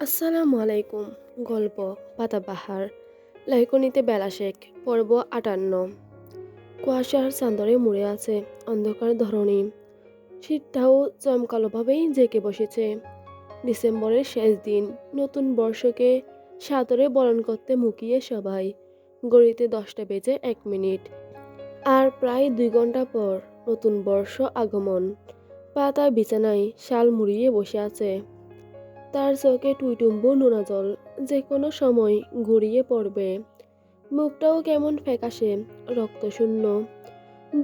আসসালামু আলাইকুম। গল্প পাতাবাহার লেখনীতে বেলা শেখ পর্ব ৫৮। কুয়াশার চাদরে মুড়ে আছে অন্ধকার ধরণী। শীতটাও জমকালোভাবেই জেঁকে বসেছে। ডিসেম্বরের শেষ দিন, নতুন বর্ষকে সাদরে বরণ করতে মুখিয়ে সবাই। ঘড়িতে ১০টা বেজে ১ মিনিট। আর প্রায় ২ ঘন্টা পর নতুন বর্ষ আগমন। পাতা বিছানায় শাল মুড়িয়ে বসে আছে। তার চোখে টুইটুম্বুর নোনা জল, যে কোনো সময় গড়িয়ে পড়বে। মুখটাও কেমন ফ্যাকাশে, রক্তশূন্য।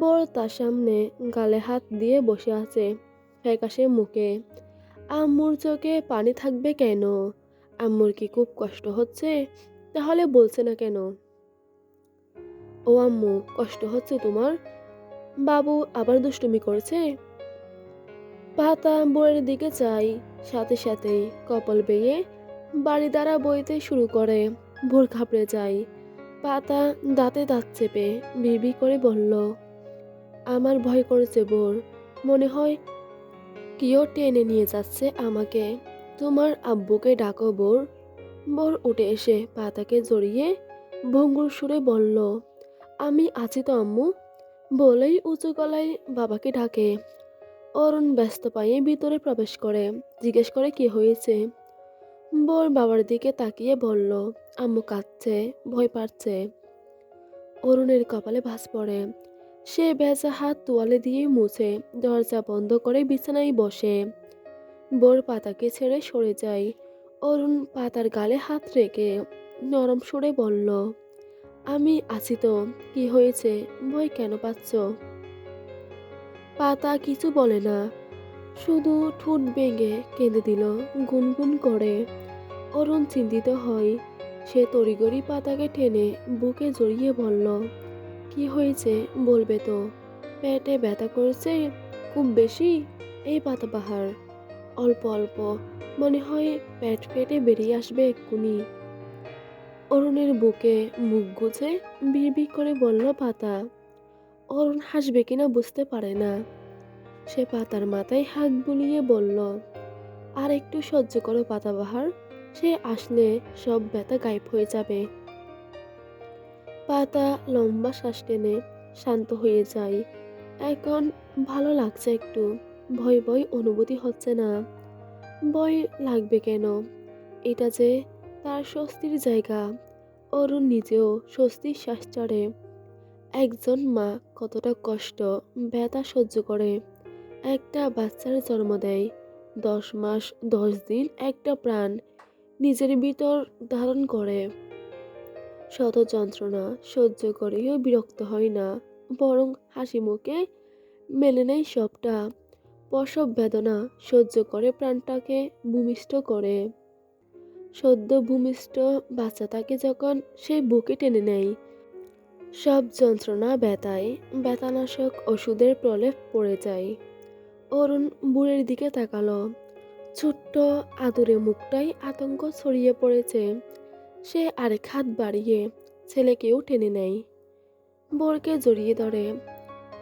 বর তার সামনে গালে হাত দিয়ে বসে আছে ফ্যাকাশে মুখে। আম্মুর চোখে পানি থাকবে কেন? আম্মুর কি খুব কষ্ট হচ্ছে? তাহলে বলছে না কেন? ও আম্মু, কষ্ট হচ্ছে তোমার? বাবু আবার দুষ্টুমি করছে? পাতা বইয়ের দিকে চাই, সাথে সাথেই কপাল বেয়ে বাড়ি দ্বারা বইতে শুরু করে। ভোর ঘাবড়ে যায়। পাতা দাঁতে দাঁত চেপে বিড়বিড় করে বলল, আমার ভয় করছে বোর। মনে হয় কেউ টেনে নিয়ে যাচ্ছে আমাকে। তোমার আব্বুকে ডাকো বোর। বোর উঠে এসে পাতাকে জড়িয়ে ভঙ্গুর সুরে বলল, আমি আছি তো আম্মু। বলেই উঁচু গলায় বাবাকে ডাকে। অরুণ ব্যস্ত পায়ে ভিতরে প্রবেশ করে, জিজ্ঞেস করে কি হয়েছে। বোর বাবার দিকে তাকিয়ে বলল, আম্মু কাঁদছে, ভয় পাচ্ছে। অরুণের কপালে ভাঁজ পড়ে। সে ভেজা হাত তোয়ালে দিয়ে মুছে দরজা বন্ধ করে বিছানায় বসে। বোর পাতাকে ছেড়ে সরে যায়। অরুণ পাতার গালে হাত রেখে নরম সুরে বলল, আমি আছি তো। কি হয়েছে? ভয় কেন পাচ্ছ? পাতা কিছু বলে না, শুধু ঠোঁট ভেঙে কেঁদে দিল গুনগুন করে। অরুণ চিন্তিত হয়। সে তড়িঘড়ি পাতাকে টেনে বুকে জড়িয়ে বলল, কি হয়েছে বলবে তো? পেটে ব্যথা করছে খুব বেশি? এই পাতাবাহার, অল্প অল্প, মনে হয় পেট ফেটে বেরিয়ে আসবে এক্ষুনি। অরুণের বুকে মুখ গুজে বিড়বিড় করে বলল পাতা। অরুণ হাসবে কিনা বুঝতে পারে না। সে পাতার মাথায় হাত বুলিয়ে বলল, আর একটু সহ্য করো পাতাবাহার, সে আসলে সব ব্যথা গায়েব হয়ে যাবে। পাতা লম্বা শ্বাস টেনে শান্ত হয়ে যায়। এখন ভালো লাগছে একটু। ভয় ভয় অনুভূতি হচ্ছে না। ভয় লাগবে কেন? এটা যে তার স্বস্তির জায়গা। অরুণ নিজেও স্বস্তির শ্বাস ছাড়ে। একজন মা কতটা কষ্ট, ব্যথা সহ্য করে একটা বাচ্চার জন্ম দেয়। 10 মাস 10 দিন একটা প্রাণ নিজের ভিতর ধারণ করে। শত যন্ত্রণা সহ্য করেও বিরক্ত হয় না, বরং হাসি মুখে মেনে নেয় সবটা। প্রসব বেদনা সহ্য করে প্রাণটাকে ভূমিষ্ঠ করে। সদ্য ভূমিষ্ঠ বাচ্চাটাকে যখন সে বুকে টেনে নেয়, সব যন্ত্রণা ব্যথায় ব্যথানাশক ওষুধের প্রলেপ পড়ে যায়। অরুণ বুড়ির দিকে তাকালো। ছোট্ট আদুরে মুখটাই আতঙ্ক ছড়িয়ে পড়েছে। সে আরেক হাত বাড়িয়ে ছেলেকেও টেনে নেয়, বোরকে জড়িয়ে ধরে।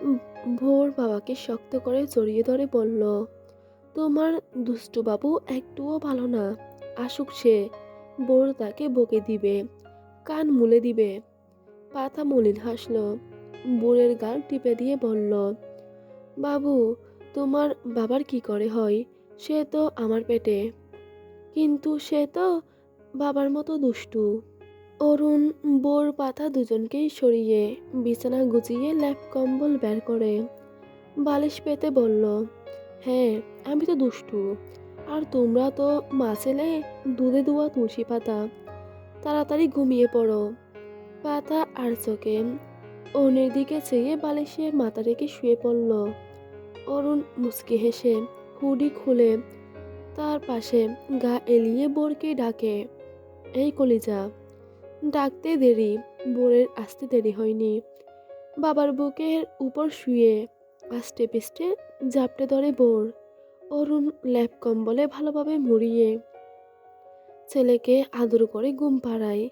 উম, ভোর বাবাকে শক্ত করে জড়িয়ে ধরে বলল, তোমার দুষ্টু বাবু একটুও ভালো না। আসুক সে। বোর তাকে বকে দিবে, কান মুলে দিবে। পাতা মলিন হাসল। বোরের গাল টিপে দিয়ে বলল, বাবু, তোমার বাবার কি করে হয়? সে তো আমার পেটে, কিন্তু সে তো বাবার মতো দুষ্টু। অরুণ বোর পাতা দুজনকেই সরিয়ে বিছানা গুছিয়ে ল্যাপ কম্বল বের করে বালিশ পেতে বলল, হ্যাঁ, আমি তো দুষ্টু। আর তোমরা তো মা ছেলে, দুধে দুয়া তুলসী পাতা। তাড়াতাড়ি ঘুমিয়ে পড়ো। পাতা আর চোখে অরুণের দিকে চেয়ে বালিশে মাথা রেখে শুয়ে পড়ল। অরুণ মুচকি হেসে হুডি খুলে তার পাশে গা এলিয়ে বোরকে ডাকে, এই কলিজা। ডাকতে দেরি, বোরের আসতে দেরি হয়নি। বাবার বুকের উপর শুয়ে আষ্টে পিষ্টে জাপটে ধরে বোর। অরুণ ল্যাপ কম্বলে ভালোভাবে মুড়িয়ে ছেলেকে আদর করে ঘুম পাড়ায়।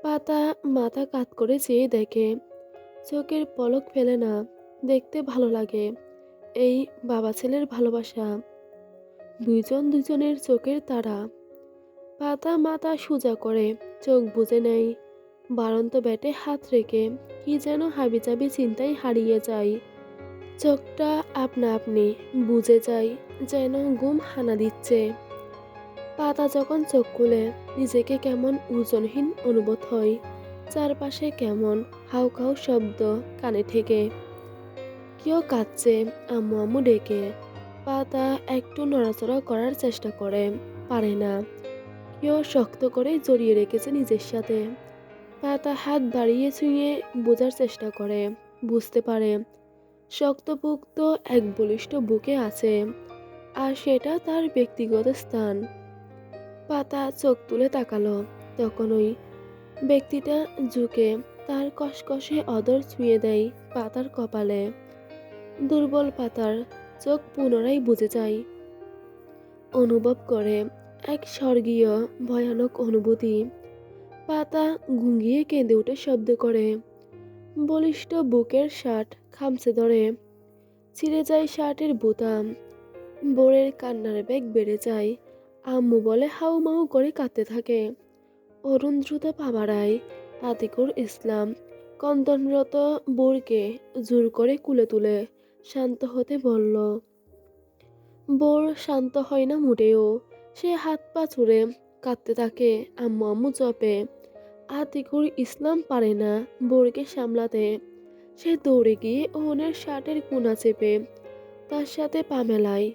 পাতা মাথা কাত করে চেয়ে দেখে, চোখের পলক ফেলে না। দেখতে ভালো লাগে এই বাবা ছেলের ভালোবাসা। দুইজন দুজনের চোখের তারা। পাতা মাথা সোজা করে চোখ বুজে নেয়। বাড়ন্ত ব্যাটে হাত রেখে কি যেন হাবিজাবি চিন্তায় হারিয়ে যায়। চোখটা আপনা আপনি বুজে যায়, যেন ঘুম হানা দিচ্ছে। পাতা যখন চোখ খুলে নিজেকে কেমন ওজনহীন অনুভূত হয়। চারপাশে কেমন হাউকাউ শব্দ কানে ঠেকে। কেউ কাঁদছে আম্মু আম্মু ডেকে। পাতা একটু নড়াচড়া করার চেষ্টা করে, পারে না। কেউ শক্ত করে জড়িয়ে রেখেছে নিজের সাথে। পাতা হাত বাড়িয়ে ছুঁয়ে বোঝার চেষ্টা করে, বুঝতে পারে শক্তপোক্ত এক বলিষ্ঠ বুকে আছে, আর সেটা তার ব্যক্তিগত স্থান। পাতা চোখ তুলে তাকালো, তখন ওই ব্যক্তিটা ঝুঁকে তার কসকসে অধর ছুঁয়ে দেয় পাতার কপালে। দুর্বল পাতার চোখ পুনরায় বুজে যায়, অনুভব করে এক স্বর্গীয় ভয়ানক অনুভূতি। পাতা ঘুঙিয়ে কেঁদে উঠে শব্দ করে। বলিষ্ঠ বুকের শার্ট খামচে ধরে, ছিঁড়ে যায় শার্টের বোতাম। বোরের কান্নার বেগ বেড়ে যায়। আম্মু বলে হাউমাউ করে কাঁদতে থাকে। অরুণ দ্রুত পা বাড়ায়। আতিকুর ইসলাম কন্দনরত বোরকে জোর করে কুলে তুলে শান্ত হতে বলল। বোর শান্ত হয় না মোটেও। সে হাত পা ছুড়ে কাঁদতে থাকে, আম্মু আম্মু জপে। আতিকুর ইসলাম পারে না বোরকে সামলাতে। সে দৌড়ে গিয়ে ওনের শার্টের কোনা চেপে তার সাথে পা মেলায়।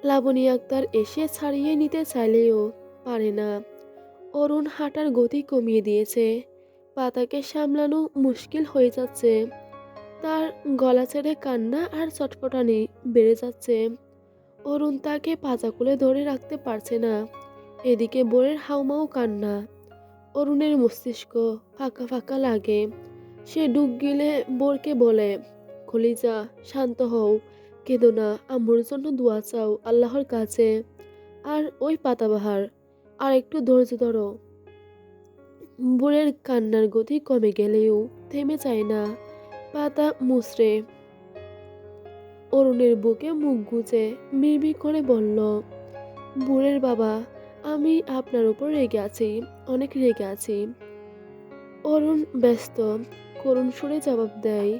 লাবণী আক্তার এসে ছাড়িয়ে নিতে চাইলেও পারে না। অরুণ হাঁটার গতি কমিয়ে দিয়েছে। পাতাকে সামলানো মুশকিল হয়ে যাচ্ছে। তার গলা ছেড়ে কান্না আর চটপটানি বেড়ে যাচ্ছে। অরুণ তাকে পাজা খুলে ধরে রাখতে পারছে না। এদিকে বোরের হাউমাউ কান্না। অরুণের মস্তিষ্ক ফাঁকা ফাঁকা লাগে। সে ডুব গিলে বোরকে বলে, খলিজা শান্ত হও, কেঁদো না, আম্মুর জন্য দোয়া চাও আল্লাহর কাছে। আর ওই পাতাবাহার, আর একটু ধৈর্য ধরো। বোরের কান্নার গতি কমে গেলেও থেমে যায় না। পাতা মুচড়ে অরুণের বুকে মুখ গুজে বিড়বিড় করে বলল, বুড়ের বাবা, আমি আপনার উপর রেগে আছি, অনেক রেগে আছি। অরুণ ব্যস্ত করুণ সুরে জবাব দেয়,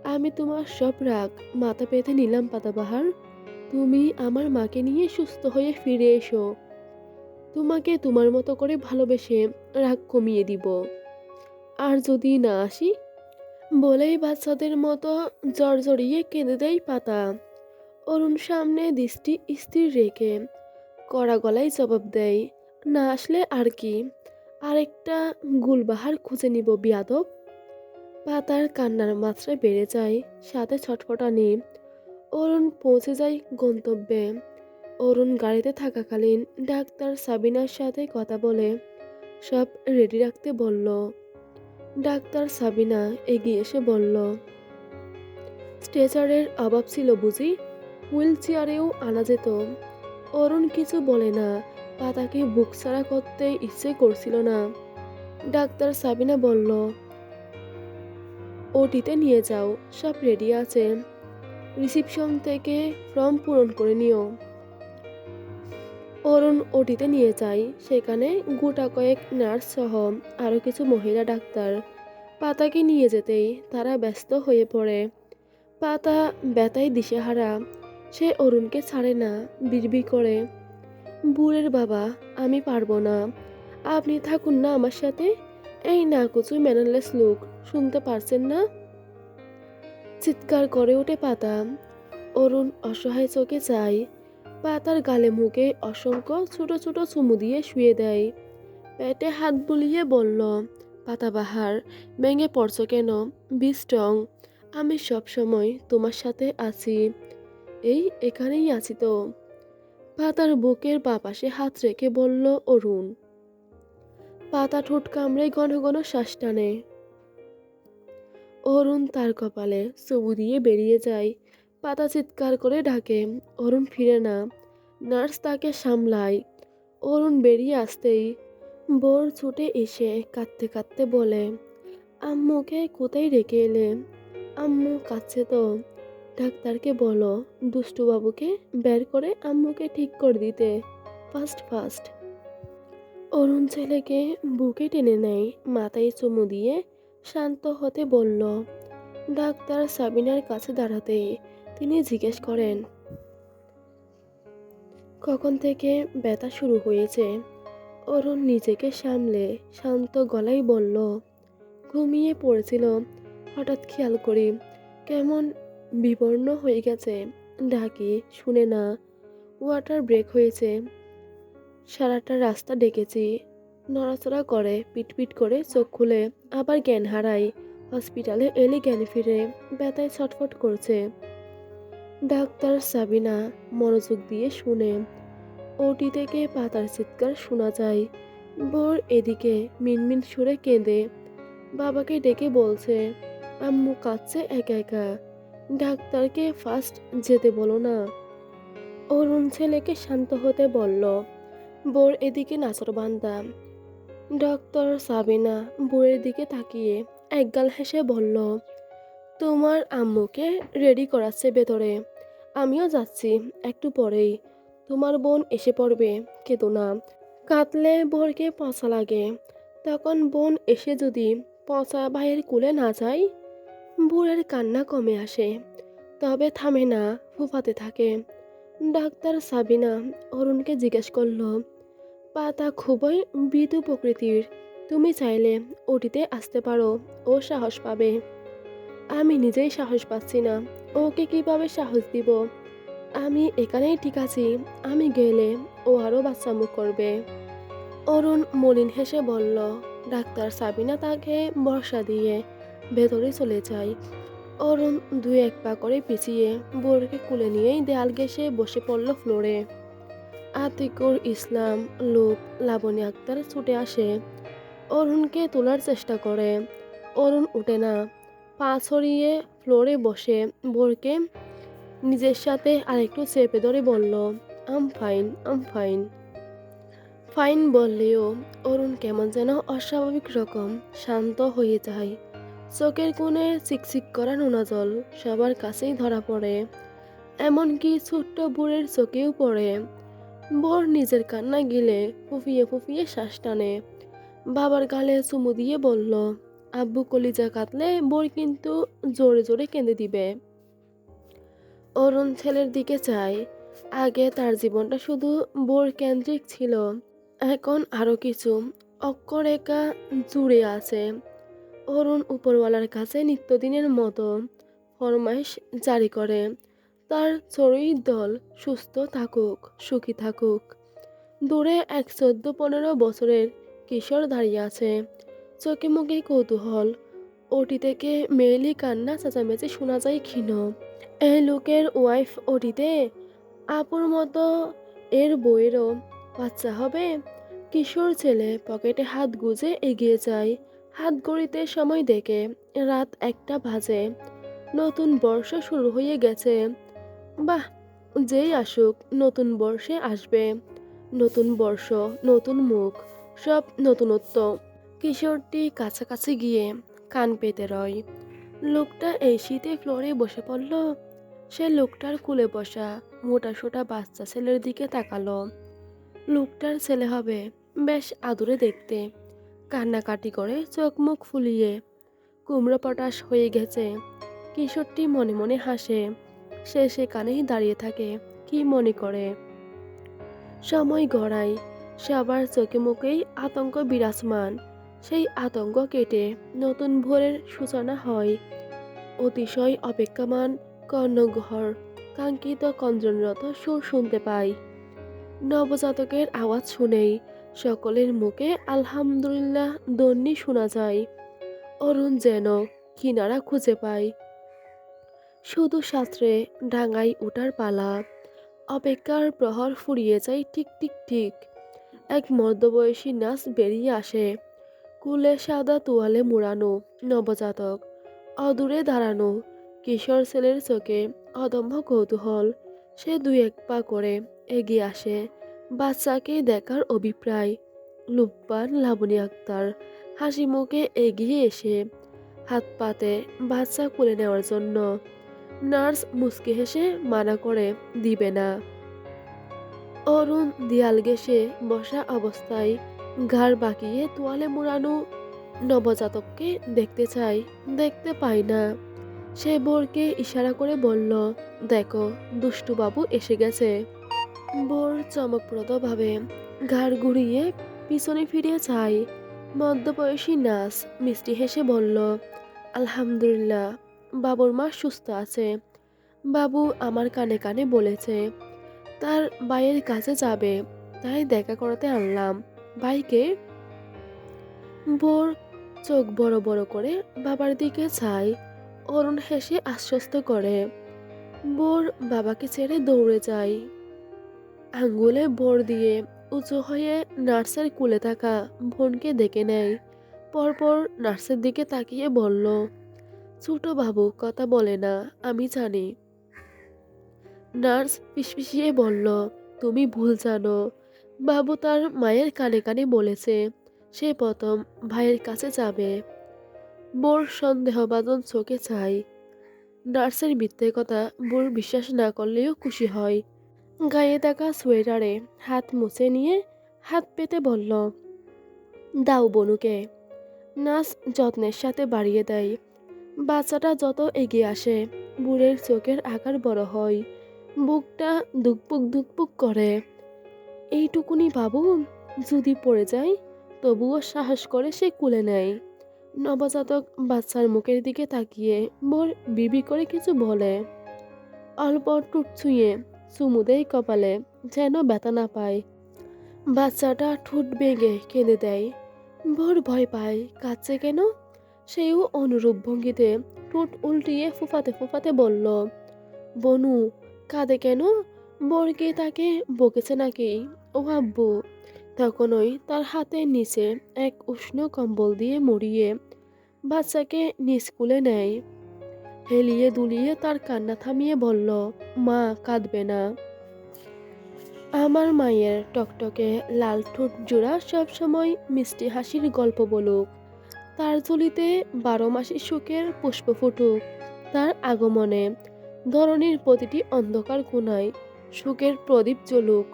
আমি তোমার সব রাগ মাথা পেতে নিলাম পাতাবাহার। তুমি আমার মাকে নিয়ে সুস্থ হয়ে ফিরে এসো। তোমাকে তোমার মতো করে ভালোবেসে রাগ কমিয়ে দিব। আর যদি না আসি, বলেই বাচ্চাদের মতো জড়জড়িয়ে কেঁদে দেয় পাতা। অরুণ সামনে দৃষ্টি স্থির রেখে কড়া গলায় জবাব দেয়, না আসলে আর কি, আরেকটা গুলবাহার খুঁজে নিব বিয়াদব। পাতার কান্নার মাত্রা বেড়ে যায়, সাথে ছটফটানি। অরুণ পৌঁছে যায় গন্তব্যে। অরুণ গাড়িতে থাকাকালীন ডাক্তার সাবিনার সাথে কথা বলে সব রেডি রাখতে বলল। ডাক্তার সাবিনা এগিয়ে এসে বলল, স্ট্রেচারের অভাব ছিল বুঝি, হুইল চেয়ারেও আনা যেত। অরুণ কিছু বলে না, পাতাকে বুক ছাড়া করতে ইচ্ছে করছিল না। ডাক্তার সাবিনা বলল, ওটিতে নিয়ে যাও, সব রেডি আছে, রিসিপশন থেকে ফর্ম পূরণ করে নিও। অরুণ ওটিতে নিয়ে যায়। সেখানে গোটা কয়েক নার্স সহ আরো কিছু মহিলা ডাক্তার। পাতাকে নিয়ে যেতেই তারা ব্যস্ত হয়ে পড়ে। পাতা ব্যথায় দিশেহারা। সে অরুণকে ছাড়ে না, বিড়বিড় করে, বুড়ের বাবা, আমি পারবো না, আপনি থাকুন না আমার সাথে। এই না কিছু ম্যানারলেস লোক, শুনতে পারছেন না? চিৎকার করে ওঠে পাতা। অরুণ অসহায় চোখে চায়। পাতার গালে মুখে অসংখ্য ছোট ছোট চুমু দিয়ে শুয়ে দেয়। পেটে হাত বুলিয়ে বলল, পাতাবাহার, ভেঙে পড়ছো কেন? বি স্ট্রং, আমি সব সময় তোমার সাথে আছি, এই এখানেই আছি তো। পাতার বুকের বাঁ পাশে হাত রেখে বলল অরুণ। পাতা ঠোঁট কামড়ে ঘন ঘন শ্বাস টানে। অরুণ তার কপালে চুমু দিয়ে বেরিয়ে যায়। পাতা চিৎকার করে ডাকে, অরুণ ফিরে না। নার্স তাকে সামলায়। অরুণ বেরিয়ে আসতেই বোর ছুটে এসে কাঁদতে কাঁদতে বলে, আম্মুকে কোথায় রেখে এলে? আম্মু কাঁদছে তো। ডাক্তারকে বলো দুষ্টু বাবুকে বের করে আম্মুকে ঠিক করে দিতে। First first. অরুণ ছেলেকে বুকে টেনে নেয়, মাথায় চুমু দিয়ে শান্ত হতে বলল। ডাক্তার সাবিনার কাছে দাঁড়াতেই তিনি জিজ্ঞেস করেন, কখন থেকে ব্যথা শুরু হয়েছে? অরুণ নিজেকে সামলে শান্ত গলায় বলল, ঘুমিয়ে পড়েছিল, হঠাৎ খেয়াল করি কেমন বিবর্ণ হয়ে গেছে। ডাকি শুনে না, ওয়াটার ব্রেক হয়েছে, সারাটা রাস্তা ডেকেছি, নড়াচড়া করে, পিটপিট করে চোখ খুলে আবার জ্ঞান হারায়। হসপিটালে এলে জ্ঞান ফিরে, ব্যথায় ছটফট করছে। ডাক্তার সাবিনা মনোযোগ দিয়ে শুনে। ওটি থেকে পাতার চিৎকার শোনা যায়। বোর এদিকে মিনমিন সুরে কেঁদে বাবাকে ডেকে বলছে, আম্মু কাঁদছে একা একা, ডাক্তারকে ফার্স্ট যেতে বলো না। অরুণ ছেলেকে শান্ত হতে বলল। বোর এদিকে নাছোড়বান্দা। ডক্টর সাবিনা বউয়ের দিকে তাকিয়ে একগাল হেসে বলল, তোমার আম্মুকে রেডি করাচ্ছে ভেতরে, আমিও যাচ্ছি একটু পরেই। তোমার বোন এসে পড়বে, কেঁদো না। কাঁদলে বোরকে পচা লাগে, তখন বোন এসে যদি পচা ভাইয়ের কুলে না যায়, বুড়ের কান্না কমে আসে, তবে থামে না, ফুফাতে থাকে। ডাক্তার সাবিনা অরুণকে জিজ্ঞেস করলো, পাতা খুবই মৃদু প্রকৃতির, তুমি চাইলে ওটিতে আসতে পারো, ও সাহস পাবে। আমি নিজেই সাহস পাচ্ছি না, ওকে কিভাবে সাহস দিব? আমি এখানেই ঠিক আছি, আমি গেলে ও আরও বাচ্চামুখ করবে। অরুণ মলিন হেসে বলল। ডাক্তার সাবিনা তাকে বর্ষা দিয়ে ভেতরে চলে যায়। অরুণ দুই এক পা করে পিছিয়ে বোরকে কুলে নিয়েই দেয়াল ঘেঁষে বসে পড়ল ফ্লোরে। আতিকুর ইসলাম, লোক, লাবণী আক্তার ছুটে আসে, অরুণকে তোলার চেষ্টা করে। অরুণ উঠে না, পা ছড়িয়ে ফ্লোরে বসে বোরকে নিজের সাথে আরেকটু চেপে ধরে বলল, I'm fine, I'm fine. Fine বললেও অরুণ কেমন যেন অস্বাভাবিক রকম শান্ত হয়ে যায়। চোখের কোণে চিকচিক করা নোনা জল সবার কাছেই ধরা পড়ে, এমনকি ছোট্ট বুড়ের চোখেও পড়ে। বোর নিজের কান্না গিলে ফুফিয়ে ফুফিয়ে শ্বাস টানে। বাবার গালে চুমু দিয়ে বলল, আব্বু কলিজা কাটলে বোর কিন্তু জোরে জোরে কেঁদে দিবে। অরুণ ছেলের দিকে চায়। আগে তার জীবনটা শুধু বোর কেন্দ্রিক ছিল, এখন আরো কিছু অক্ষরেখা জুড়ে আছে। অরুণ উপরওয়ালার কাছে নিত্যদিনের মতো ফরমাইশ জারি করে, তার চড়ুইর দল সুস্থ থাকুক, সুখী থাকুক। দূরে এক 14-15 বছরের কিশোর দাঁড়িয়ে আছে, চোখে মুখে কৌতূহল। ওটি থেকে মেয়েলি কান্না চেঁচামেচি শোনা যায় ক্ষীণ। এই লোকের ওয়াইফ ওটিতে, আপুর মতো এর বউয়েরও বাচ্চা হবে। কিশোর ছেলে পকেটে হাত গুজে এগিয়ে যায়, হাত ঘড়িতে সময় দেখে রাত 1টা বাজে। নতুন বর্ষ শুরু হয়ে গেছে। বাহ, যেই আসুক নতুন বর্ষে আসবে, নতুন বর্ষ, নতুন মুখ, সব নতুনত্ব। কিশোরটি কাছাকাছি গিয়ে কান পেতে রয়। লোকটা এই শীতে ফ্লোরে বসে পড়ল। সে লোকটার কোলে বসা মোটা সোটা বাচ্চা ছেলের দিকে তাকালো। লোকটার ছেলে হবে, বেশ আদুরে দেখতে, কান্নাকাটি করে চোখ মুখ ফুলিয়ে কুমড়ো পটাশ হয়ে গেছে। কিশোরটি মনে মনে হাসে। সে সেখানেই দাঁড়িয়ে থাকে, কি মনে করে। সময় গড়ায়, সবার চোখে মুখেই আতঙ্ক বিরাজমান। সেই আতঙ্ক কেটে নতুন ভোরের সূচনা হয়। অতিশয় অপেক্ষমান কর্ণঘর কাঙ্ক্ষিত কঞ্জনরত সুর শুনতে পাই। নবজাতকের আওয়াজ শুনেই সকলের মুখে আলহামদুলিল্লাহ ধ্বনি শোনা যায়। অরুণ যেন কিনারা খুঁজে পায়। শুধু শাস্ত্রে ডাঙায় ওঠার পালা। অপেক্ষার প্রহর ফুরিয়ে যায় টিক টিক ঠিক। এক মধ্যবয়সী নার্স বেরিয়ে আসে, কুলে সাদা তোয়ালে মোড়ানো নবজাতক, অদূরে দাঁড়ানো কিশোর ছেলের চোখে অদম্য কৌতূহল। সে দুই এক পা করে এগিয়ে আসে, বাচ্চাকে দেখার অভিপ্রায়। লুব্বান লাবণী আক্তার হাসি মুখে এগিয়ে এসে হাত পাতে বাচ্চা কোলে নেওয়ার জন্য। নার্স মুচকি হেসে মানা করে, দিবে না। অরুণ দেয়াল ঘেঁষে বসা অবস্থায় ঘাড় বাঁকিয়ে তোয়ালে মোড়ানো নবজাতককে দেখতে চায়, দেখতে পায় না। সে বোরকে ইশারা করে বলল, দেখো, দুষ্টু বাবু এসে গেছে। বোর চমকপ্রদভাবে ঘাড় ঘুরিয়ে পিছনে ফিরে চায়। মধ্যবয়সী নার্স মিষ্টি হেসে বলল, আলহামদুলিল্লাহ, বাবুর মা সুস্থ আছে। বাবু আমার কানে কানে বলেছে তার ভাইয়ের কাছে যাবে, তাই দেখা করাতে আনলাম। ভাইকে? বোর চোখ বড় বড় করে বাবার দিকে চায়। অরুণ হেসে আশ্বস্ত করে। বোর বাবাকে ছেড়ে দৌড়ে যায়। আঙ্গুলে ভর দিয়ে উঁচু হয়ে নার্সের কোলে থাকা বোনকে দেখে নেয়। পরপর নার্সের দিকে তাকিয়ে বলল, ছোট বাবু কথা বলে না, আমি জানি। নার্স ফিসফিসিয়ে বলল, তুমি ভুল জানো। বাবু তার মায়ের কানে কানে বলেছে সে প্রথম ভাইয়ের কাছে যাবে। বোর সন্দেহভাজন চোখে চায়। নার্সের মিথ্যে কথা বোর বিশ্বাস না করলেও খুশি হয়। গায়ে থাকা সোয়েটারে হাত মুছে নিয়ে হাত পেতে বলল, দাও বনুকে। নার্স যত্নের সাথে বাড়িয়ে দেয়। বাচ্চাটা যত এগিয়ে আসে বুড়ের চোখের আকার বড় হয়, বুকটা ধুকপুক ধুকপুক করে। এইটুকুনি বাবু, যদি পড়ে যায় তবুও সাহস করে সে কুলে নেয়। নবজাতক বাচ্চার মুখের দিকে তাকিয়ে বোর বিবি করে কিছু বলে। অল্প টুট ছুঁয়ে চুমু দেয় কপালে, যেন ব্যথা না পায়। বাচ্চাটা ঠোঁট বেগে কেঁদে দেয়। বোর ভয় পায় কাঁদছে কেন। সেও অনুরূপ ভঙ্গিতে ঠোঁট উল্টিয়ে ফুফাতে ফুফাতে বলল, বনু কাঁদে কেন? বোরকে তাকে বকেছে নাকি? ও আব্বু। তখনই তার হাতের নিচে এক উষ্ণ কম্বল দিয়ে মুড়িয়ে বাচ্চাকে নিজ কুলে নেয়। হেলিয়ে দুলিয়ে তার কান্না থামিয়ে বলল, মা কাঁদবে না। আমার মায়ের টকটকে লাল ঠোঁট জোড়া সবসময় মিষ্টি হাসির গল্প বলুক। তার ঝুলিতে 12 মাসের সুখের পুষ্প ফুটুক। তার আগমনে ধরনীর প্রতিটি অন্ধকার কোণায় সুখের প্রদীপ জ্বলুক।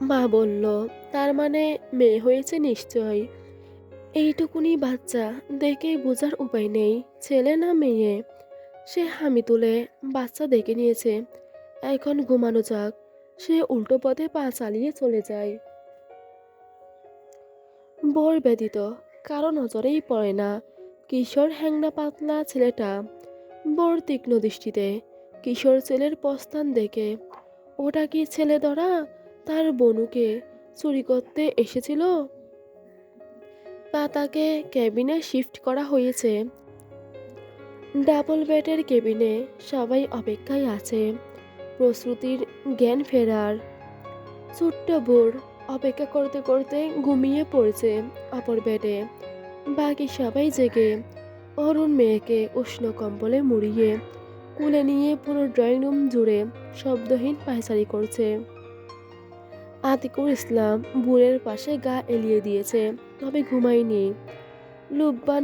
মা বলল, তার মানে মেয়ে হয়েছে নিশ্চয়। এইটুকুনি বাচ্চা দেখেই বোঝার উপায় নেই ছেলে না মেয়ে। সে হামি তুলে বাচ্চা দেখে নিয়েছে, এখন ঘুমানো যাক। সে উল্টো পথে পা চালিয়ে চলে যায়। বোর ব্যতীত কারো নজরেই পড়ে না কিশোর হ্যাংনা পাতলা ছেলেটা। বোর তীক্ষ্ণ দৃষ্টিতে কিশোর ছেলের প্রস্থান দেখে, ওটা কি ছেলে ধরা তার বনুকে চুরি করতে এসেছিল? পাতাকে কেবিনে শিফট করা হয়েছে। ডাবল বেডের কেবিনে সবাই অপেক্ষায় আছে প্রসূতির জ্ঞান ফেরার। ছোট্ট বোর অপেক্ষা করতে করতে ঘুমিয়ে পড়েছে অপর বেডে। বাকি সবাই জেগে। অরুণ মেয়েকে উষ্ণ কম্বলে মুড়িয়ে কুলে নিয়ে পুরো ড্রয়িং রুম জুড়ে শব্দহীন পায়চারি করছে। আতিকুর ইসলাম বুড়ের পাশে গা এলিয়ে দিয়েছে, তবে ঘুমায়নি। লুব্বান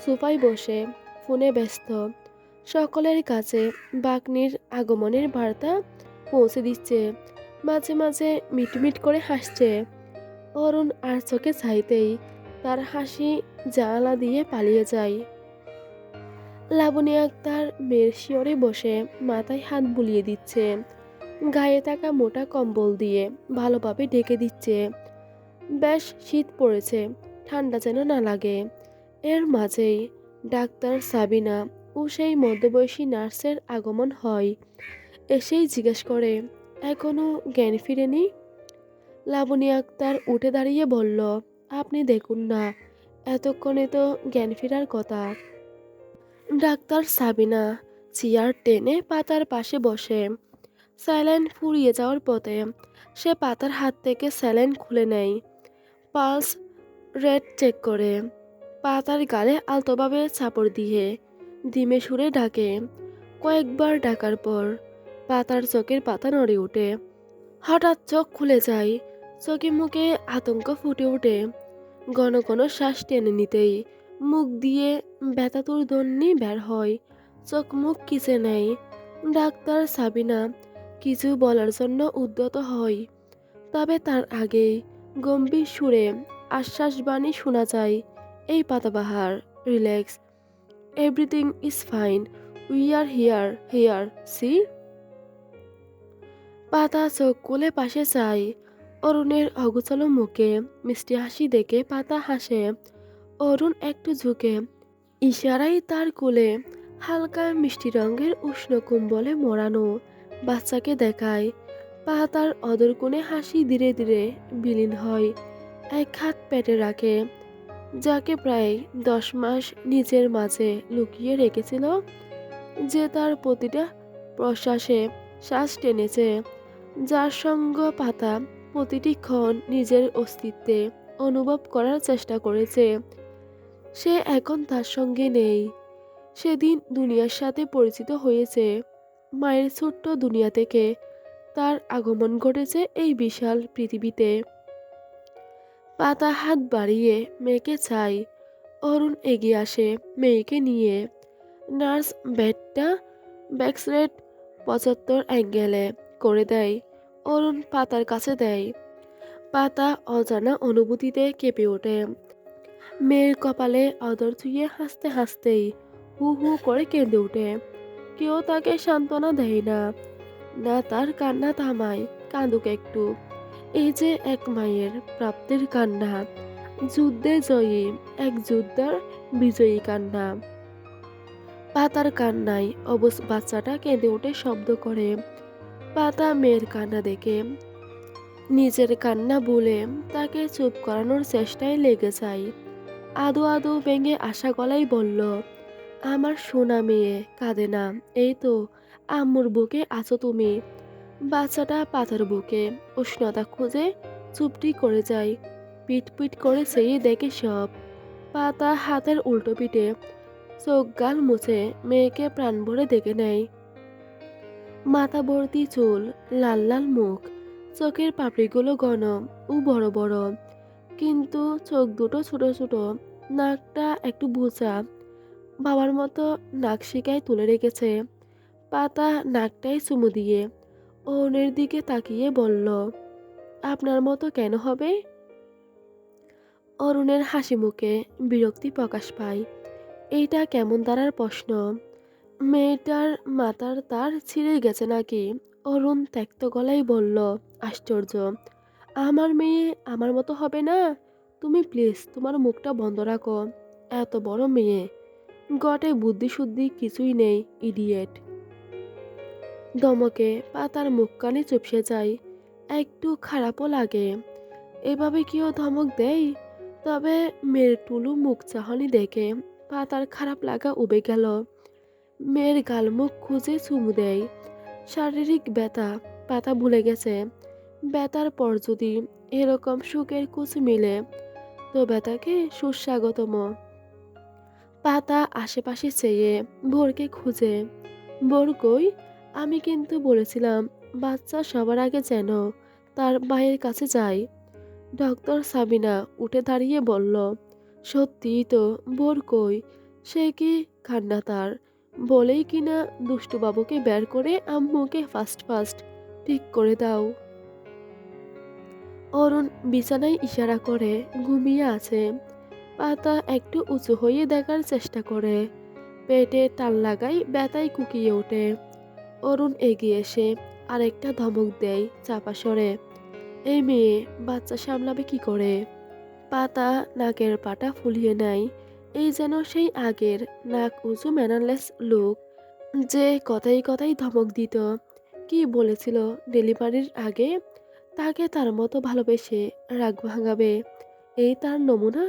সোফায় বসে ফোনে ব্যস্ত। সকলের কাছে বাকনির আগমনের বার্তা পৌঁছে দিচ্ছে। মাঝে মাঝে মিটমিট করে হাসছে। অরুণ আর চোখে চাইতেই তার হাসি জানালা দিয়ে পালিয়ে যায়। লাবণী আক্তার মেয়ের শিয়রে বসে মাথায় হাত বুলিয়ে দিচ্ছে। গায়ে থাকা মোটা কম্বল দিয়ে ভালোভাবে ঢেকে দিচ্ছে। বেশ শীত পড়েছে, ঠান্ডা যেন না লাগে। এর মাঝেই ডাক্তার সাবিনা ও সেই মধ্যবয়সী নার্সের আগমন হয়। এসেই জিজ্ঞেস করে, এখনো জ্ঞান ফিরেনি? লাবণী আক্তার উঠে দাঁড়িয়ে বলল, আপনি দেখুন না, এতক্ষণে তো জ্ঞান ফেরার কথা। ডাক্তার সাবিনা চেয়ার টেনে পাতার পাশে বসে। স্যালাইন ফুরিয়ে যাওয়ার পথে সে পাতার হাত থেকে স্যালাইন খুলে নেয়। পালস রেট চেক করে। পাতার গালে আলতোভাবে চাপড় দিয়ে ডিমে সুরে ডাকে। কয়েকবার ডাকার পর পাতার চোখের পাতা নড়ে ওঠে। হঠাৎ চোখ খুলে যায়। চোখে মুখে আতঙ্ক ফুটে ওঠে। ঘন ঘন শ্বাস টেনে নিতেই মুখ দিয়ে ব্যথাতুর ধ্বনি বের হয়। চোখ মুখ কিচে নেয়। ডাক্তার সাবিনা কিছু বলার জন্য উদ্যত হয়, তবে তার আগেই গম্ভীর সুরে আশ্বাসবাণী শোনা যায়, এই পাতাবাহার, relax, everything is fine, we are here here, see. পাতা চোখ খুলে পাশে চায়। অরুণের অগোছালো মুখে মিষ্টি হাসি দেখে পাতা হাসে। অরুণ একটু ঝুঁকে ইশারায় তার কোলে হালকা মিষ্টি রঙের উষ্ণ কম্বলে মোড়ানো বাচ্চাকে দেখায়। পাতার অদর কোণে হাসি ধীরে ধীরে বিলীন হয়। এক হাত পেটে রাখে, যাকে প্রায় 10 মাস নিজের মাঝে লুকিয়ে রেখেছিল, যে তার প্রতিটা প্রশ্বাসে শ্বাস টেনেছে, যার সঙ্গ পাতা প্রতিটি ক্ষণ নিজের অস্তিত্বে অনুভব করার চেষ্টা করেছে, সে এখন তার সঙ্গে নেই। সেদিন দুনিয়ার সাথে পরিচিত হয়েছে, মায়ের ছোট্ট দুনিয়া থেকে তার আগমন ঘটেছে এই বিশাল পৃথিবীতে। পাতা হাত বাড়িয়ে মেয়েকে চায়। অরুণ এগিয়ে আসে মেয়েকে নিয়ে। নার্স বেডটা ব্যাকস্লেট 75 অ্যাঙ্গেলে করে দেয়। অরুণ পাতার কাছে দেয়। পাতা অজানা অনুভূতিতে কেঁপে ওঠে। মেয়ের কপালে আদর ছুঁয়ে হাসতে হাসতেই হু হু করে কেঁদে ওঠে। কেউ তাকে সান্ত্বনা দেয় না, না তার কান্না থামায়, কাঁদুক একটু। এই যে এক মায়ের প্রাপ্তির কান্না, যুদ্ধে জয়ী এক যোদ্ধার বিজয়ী কান্না। পাতার কান্নায় অবশ বাচ্চাটা কেঁদে ওঠে শব্দ করে। পাতা মেয়ের কান্না দেখে নিজের কান্না ভুলে তাকে চুপ করানোর চেষ্টায় লেগে যায়। আদো আদো ভেঙে আসা গলায় বলল, আমার সোনা মেয়ে কাঁদে না, এই তো আম্মুর বুকে আছো তুমি। বাচ্চাটা পাতার বুকে উষ্ণতা খুঁজে চুপটি করে যায়। পিট পিট করে চেয়ে দেখে সব। পাতা হাতের উল্টো পিঠে চোখ গাল মুছে মেয়েকে প্রাণ ভরে দেখে নেয়। মাথা ভর্তি চুল, লাল লাল মুখ, চোখের পাপড়িগুলো ঘন ও বড় বড়, কিন্তু চোখ দুটো ছোট ছোট, নাকটা একটু ভুঁচা, বাবার মতো নাক শিকায় তুলে রেখেছে। পাতা নাকটাই চুমু দিয়ে অরুণের দিকে তাকিয়ে বলল, আপনার মতো কেন হবে? অরুণের হাসি মুখে বিরক্তি প্রকাশ পায়। এইটা কেমন তারার প্রশ্ন? মেয়েটার মাথার তার ছিঁড়ে গেছে নাকি? অরুণ ত্যক্ত গলায় বলল, আশ্চর্য, আমার মেয়ে আমার মতো হবে না? তুমি প্লিজ তোমার মুখটা বন্ধ রাখো। এত বড় মেয়ে, গটে বুদ্ধি শুদ্ধি কিছুই নেই, ইডিয়েট। ধমকে পাতার মুখখানি চুপসে যায়। একটু খারাপও লাগে, এভাবে কেউ ধমক দেয়? তবে মেয়ের টুলু মুখ চাহনি দেখে পাতার খারাপ লাগা উবে গেল। মেয়ের গালমুখ খুঁজে চুমু দেয়। শারীরিক ব্যথা পাতা ভুলে গেছে। ব্যথার পর যদি এরকম সুখের কুচ মিলে, তো ব্যথাকে সুস্বাগতম। পাতা আশেপাশে চেয়ে ভোরকে খুঁজে। ভোর কই? আমি কিন্তু বলেছিলাম বাচ্চা সবার আগে যেন তার মায়ের কাছে যায়। ডক্টর সাবিনা উঠে দাঁড়িয়ে বলল, সত্যিই তো, ভোর কই? সে কি কান্না তার? বলেই কিনা দুষ্টুবাবুকে বের করে আম্মুকে ফার্স্ট ফার্স্ট ঠিক করে দাও। অরুণ বিছানায় ইশারা করে ঘুমিয়ে আছে। পাতা একটু উঁচু হয়ে দেখার চেষ্টা করে। পেটে টান লাগাই ব্যথায় কুকিয়ে ওঠে। অরুণ এগিয়ে এসে আরেকটা ধমক দেয় চাপা স্বরে, এই মেয়ে বাচ্চা সামলাবে কি করে? পাতা নাকের পাটা ফুলিয়ে নেয়। এই যেন সেই আগের নাক উঁচু ম্যানারলেস লোক, যে কথাই কথাই ধমক দিত। কি বলেছিল ডেলিভারির আগে, তাকে তার মতো ভালোবেসে রাগ ভাঙাবে, এই তার নমুনা?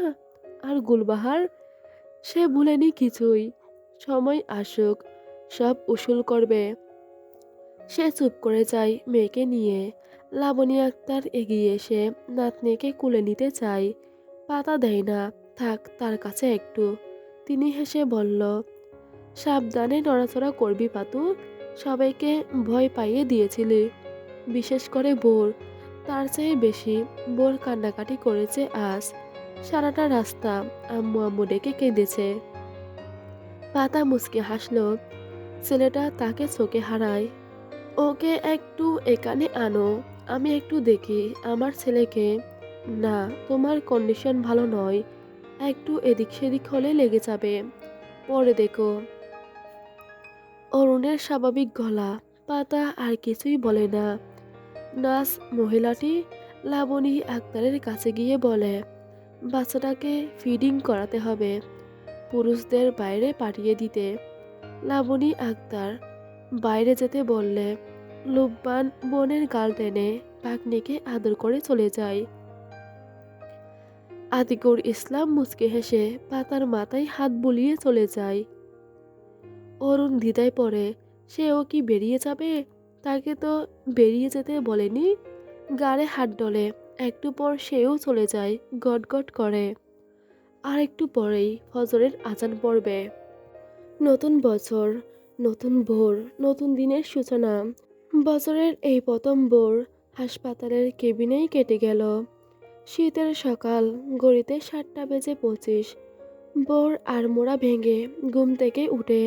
আর গুলবাহার, সে ভুলেনি কিছুই। সময় আসুক, সব উসুল করবে। সে চুপ করে যায় মেয়েকে নিয়ে। লাবণী আক্তার এগিয়ে এসে নাতনিকে কুলে নিতে চায়। পাতা দেয় না, থাক তার কাছে একটু। তিনি হেসে বলল, সাবধানে নড়াচড়া করবি পাতু, সবাইকে ভয় পাইয়ে দিয়েছিলি, বিশেষ করে বোর। তার চেয়ে বেশি বোর কান্নাকাটি করেছে আজ। সারাটা রাস্তা আম্মু আম্মু ডেকে কেঁদেছে। পাতা মুচকে হাসল। ছেলেটা তাকে চোখে হারায়। ওকে একটু এখানে আনো, আমি একটু দেখি আমার ছেলেকে। না, তোমার কন্ডিশন ভালো নয়। একটু এদিক সেদিক হলে লেগে যাবে। পরে দেখো। অরুণের স্বাভাবিক গলা। পাতা আর কিছুই বলে না। নার্স মহিলাটি লাবণী আক্তারের কাছে গিয়ে বলে, বাচ্চাটাকে ফিডিং করাতে হবে, পুরুষদের বাইরে পাঠিয়ে দিতে। লাবণী আক্তার বাইরে যেতে বললে লুব্বান বোনের গাল টেনে ভাগ্নিকে আদর করে চলে যায়। আতিকুর ইসলাম মুচকে হেসে পাতার মাথায় হাত বুলিয়ে চলে যায়। অরুণ দ্বিধায় পড়ে, সেও কি বেরিয়ে যাবে? তাকে তো বেরিয়ে যেতে বলেনি। গাড়ে হাত ডলে। একটু পর সেও চলে যায় গটগট করে। আর একটু পরেই ফজরের আজান পড়বে। নতুন বছর, নতুন ভোর, নতুন দিনের সূচনা। বছরের এই প্রথম ভোর হাসপাতালের কেবিনেই কেটে গেল। শীতের সকাল, ঘড়িতে 7:25। ভোর আড়মোড়া ভেঙে ঘুম থেকে উঠে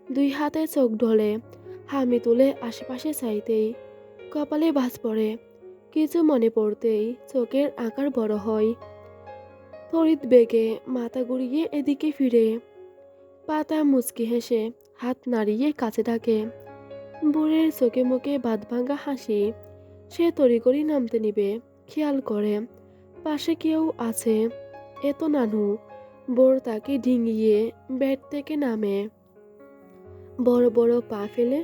2 হাতে চোখ ঢলে হামি তুলে আশেপাশে চাইতেই কপালে ভাঁজ পড়ে। কিছু মনে পড়তেই চোখের আকার বড় হয়। তড়িৎ বেগে মাথা ঘুরিয়ে এদিকে ফিরে। পাতা মুচকি হেসে হাত নাড়িয়ে কাছে ডাকে। বুড়ির চোখে মুখে ভাঙা হাসি। সে তড়িঘড়ি নামতে নিবে, খেয়াল করে পাশে কেউ আছে। এত নানু। বোর তাকে ডিঙিয়ে বেড থেকে নামে। বড় বড় পা ফেলে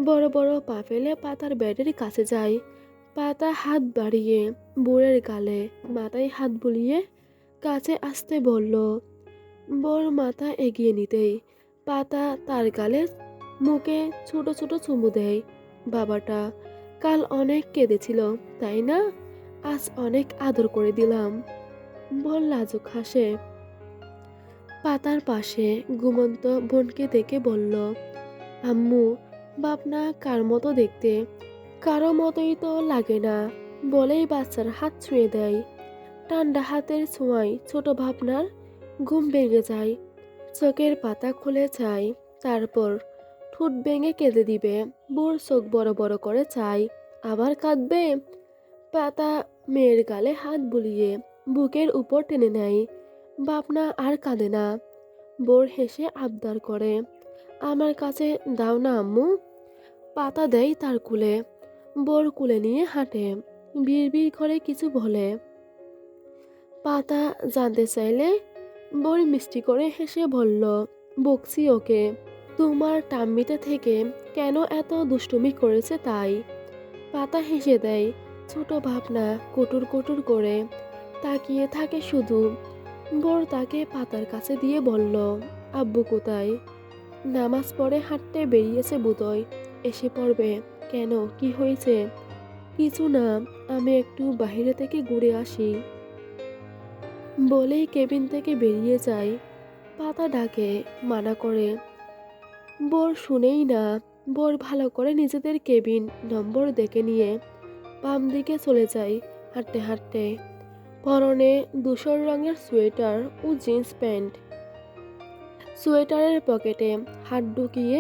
বড় বড় পা ফেলে পাতার বেডের কাছে যায়। পাতা হাত বাড়িয়ে বোরের গালে মাথায় হাত বুলিয়ে কাছে আসতে বলল। বোর মাথা এগিয়ে নিতেই পাতা তার গালে মুখে ছোট ছোট চুমু দেয়। বাবাটা কাল অনেক কেঁদেছিল, তাই না? আজ অনেক আদর করে দিলাম। বল লাজুক হাসে। পাতার পাশে ঘুমন্ত বোনকে দেখে বলল, আম্মু, বাপনা কার মতো দেখতে? কারো মতোই তো লাগে না। বলেই বাচ্চার হাত ছুঁয়ে দেয়। ঠান্ডা হাতের ছোঁয়ায় ছোট ভাবনার ঘুম ভেঙে যায়। চোখের পাতা খুলে যায়। তারপর ঠোঁট ভেঙে কেঁদে দিবে। বোর চোখ বড় বড় করে চায়। আবার কাঁদবে। পাতা মেয়ের গালে হাত বুলিয়ে বুকের উপর টেনে নেয়। ভাবনা আর কাঁদে না। বোর হেসে আবদার করে, আমার কাছে দাও না আম্মু। পাতা দেয় তার কুলে। বোর কুলে নিয়ে হাঁটে। বিড়বিড় করে কিছু বলে। পাতা জানতে চাইলে বোর মিষ্টি করে হেসে বলল, বকছি ওকে। তোমার টাম্মিতে থেকে কেন এত দুষ্টুমি করেছে তাই। পাতা হেসে দেয়। ছোট ভাবনা কুটুর কুটুর করে তাকিয়ে থাকে শুধু। বোর তাকে পাতার কাছে দিয়ে বলল, আব্বু কোথায়? নামাজ পড়ে হাঁটতে বেরিয়েছে বোধহয়। এসে পড়বে। কেন, কি হয়েছে? কিছু না, আমি একটু বাইরে থেকে ঘুরে আসি। বলেই কেবিন থেকে বেরিয়ে যায়। পাতা ডাকে, মানা করে। বোর শুনেই না। বোর ভালো করে নিজেদের কেবিন নম্বর দেখে নিয়ে বাম দিকে চলে যায় হাঁটতে হাঁটতে। পরনে ধূসর রঙের সোয়েটার ও জিন্স প্যান্ট। সোয়েটারের পকেটে হাত ঢুকিয়ে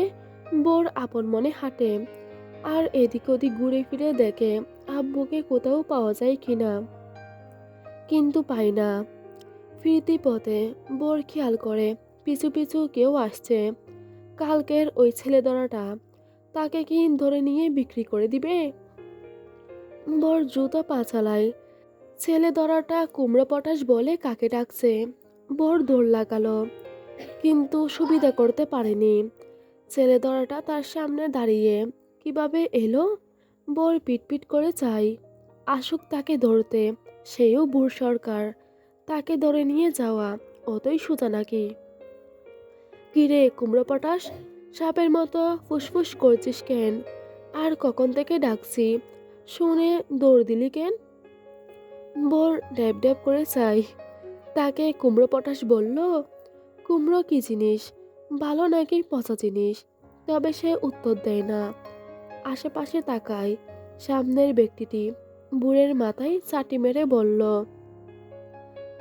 বোর আপন মনে হাঁটে। আর এদিক ওদিক ঘুরে ফিরে দেখে আব্বুকে কোথাও পাওয়া যায় কিনা। কিন্তু পায় না। ফিরতি পথে বোর খেয়াল করে পিছু পিছু কেউ আসছে। কালকের ওই ছেলে ধরাটা। তাকে কি ধরে নিয়ে বিক্রি করে দিবে? বোর দ্রুত পা চালায়। ছেলে ধরাটা কুমড়ো পটাশ বলে কাকে ডাকছে। বোর দৌড় লাগালো, কিন্তু সুবিধা করতে পারেনি। ছেলে ধরাটা তার সামনে দাঁড়িয়ে কিভাবে এলো? বোর পিটপিট করে চাই। আসুক তাকে ধরতে। সেও বুড় সরকার। তাকে ধরে নিয়ে যাওয়া অতই সোজা নাকি? কিরে কুমড়ো পটাশ, সাপের মতো ফুসফুস করছিস কেন? আর কখন থেকে ডাকছি, শুনে দৌড় দিলি কেন? বোর ড্যাব ড্যাব করে চাই। তাকে কুমড়ো পটাশ বলল, কুমড়ো কি জিনিস, ভালো নাকি পচা জিনিস? তবে সে উত্তর দেয় না। আশেপাশে তাকায়। সামনের ব্যক্তিটি বুড়ের মাথায় চাটি মেরে বলল,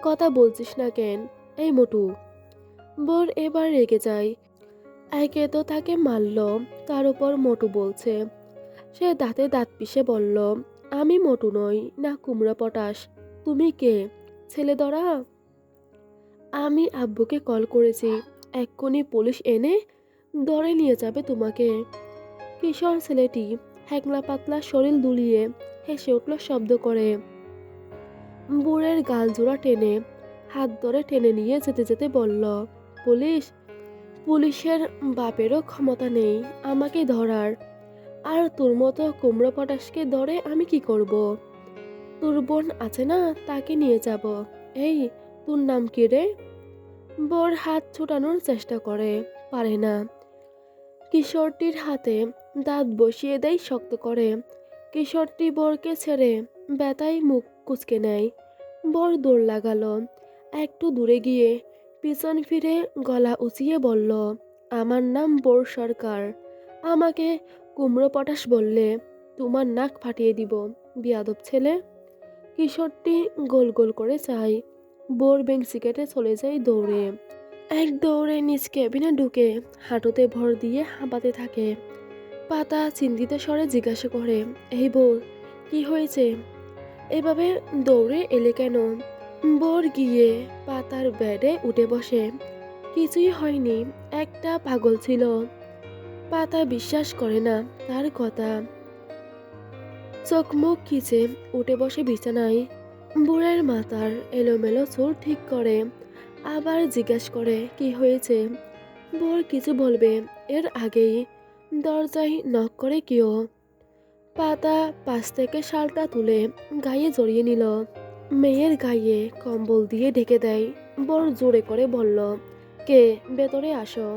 কথা বলছিস না কেন? এই মোটু। বোর এবার রেগে যায়। একে তো তাকে মারল, তার উপর মোটু বলছে। সে দাঁতে দাঁত পিষে বলল, আমি মোটু নই, না কুমড়ো পটাশ। তুমি কে? ছেলেধরা? আমি আব্বুকে কল করেছি, এক্ষুনি পুলিশ এনে ধরে নিয়ে যাবে তোমাকে। কিশোর ছেলেটি হ্যাংলা পাতলা শরীর দুলিয়ে হেসে উঠল শব্দ করে। বুড়ের গাল জোড়া টেনে হাত ধরে টেনে নিয়ে যেতে যেতে বলল, পুলিশ? পুলিশের বাপেরও ক্ষমতা নেই আমাকে ধরার। আর তোর মতো কুমড়ো পটাশকে ধরে আমি কি করব? তোর বোন আছে না, তাকে নিয়ে যাব। এই, তোর নাম কি রে? বোর হাত ছুটানোর চেষ্টা করে, পারে না। কিশোরটির হাতে দাঁত বসিয়ে দেয় শক্ত করে। কিশোরটি বোরকে ছেড়ে ব্যথায় মুখ কুঁচকে নেয়। বর দৌড় লাগালো। একটু দূরে গিয়ে পিছন ফিরে গলা উঁচিয়ে বলল, আমার নাম বোর সরকার। আমাকে কুমড়ো পটাশ বললে তোমার নাক ফাটিয়ে দিব, বিয়াদব ছেলে। কিশোরটি গোল গোল করে চায়। বোর বেঞ্চি কেটে চলে যায় দৌড়ে। এক দৌড়ে নিজ কেবিনে ঢুকে হাঁটুতে ভর দিয়ে হাঁপাতে থাকে। পাতা চিন্তিত স্বরে জিজ্ঞাসা করে, এই বউ, কি হয়েছে? এভাবে দৌড়ে এলে কেন? বোর গিয়ে পাতার বেডে উঠে বসে। কিছুই হয়নি, একটা পাগল ছিল। পাতা বিশ্বাস করে না তার কথা। চোখ মুখ খিচে উঠে বসে বিছানায়। বুড়ের মাথার এলোমেলো চুল ঠিক করে আবার জিজ্ঞেস করে, কি হয়েছে? বোর কিছু বলবে এর আগেই দরজায় নক করে কেউ। পাতা পাশ থেকে শালটা তুলে গায়ে জড়িয়ে নিল। মেয়ের গায়ে কম্বল দিয়ে ঢেকে দেয়। বোর জোরে করে বলল, কে? ভেতরে আসো।